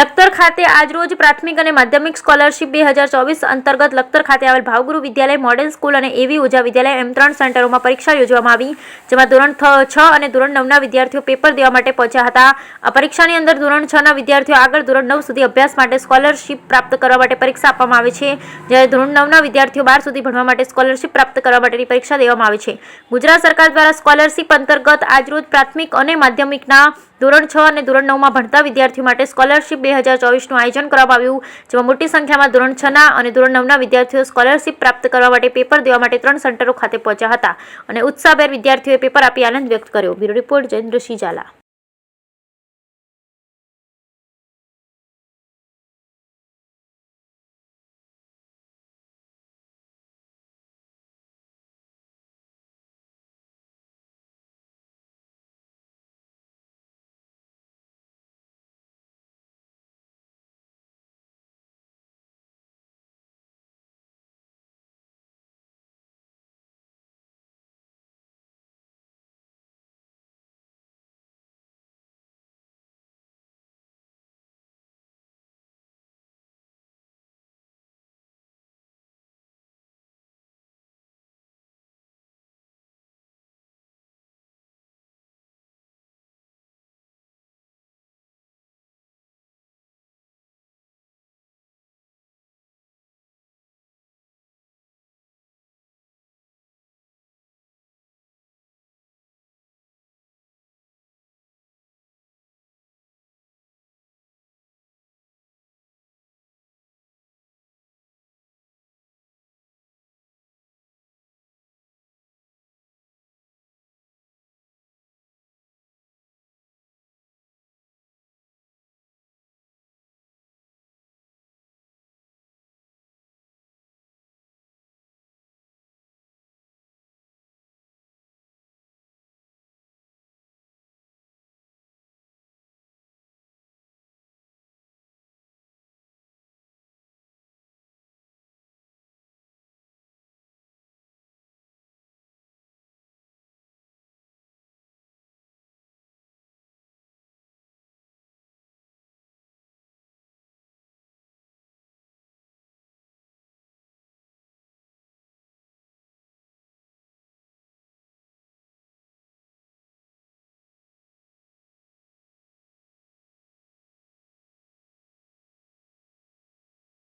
લખતર ખાતે આજરોજ પ્રાથમિક અને માધ્યમિક સ્કોલરશીપ 2024 અંતર્ગત લખતર ખાતે આવેલ ભાવગુરુ વિદ્યાલય, મોડેલ સ્કૂલ અને એવી ઉજા વિદ્યાલય એમ 3 સેન્ટરોમાં પરીક્ષા યોજવામાં આવી, જેમાં ધોરણ 6 અને ધોરણ 9ના વિદ્યાર્થીઓ પેપર દેવા માટે પહોંચ્યા હતા. આ પરીક્ષાની અંદર ધોરણ 6ના વિદ્યાર્થીઓ આગળ ધોરણ 9 સુધી અભ્યાસ માટે સ્કોલરશીપ પ્રાપ્ત કરવા માટે પરીક્ષા આપવામાં આવે છે, જ્યારે ધોરણ 9ના વિદ્યાર્થીઓ 12 સુધી ભણવા માટે સ્કોલરશીપ પ્રાપ્ત કરવા માટેની પરીક્ષા દેવામાં આવે છે. ગુજરાત સરકાર દ્વારા સ્કોલરશીપ અંતર્ગત આજરોજ પ્રાથમિક અને માધ્યમિકના ધોરણ 6 અને ધોરણ 9માં ભણતા વિદ્યાર્થીઓ માટે સ્કોલરશીપ 2024નું આયોજન કરવામાં આવ્યું, જેમાં મોટી સંખ્યામાં ધોરણ 6ના અને ધોરણ 9ના વિદ્યાર્થીઓ સ્કોલરશીપ પ્રાપ્ત કરવા માટે પેપર દેવા માટે 3 સેન્ટરો ખાતે પહોંચ્યા હતા અને ઉત્સાહભેર વિદ્યાર્થીઓએ પેપર આપી આનંદ વ્યક્ત કર્યો. Bureau report Jayendrasinh Jhala.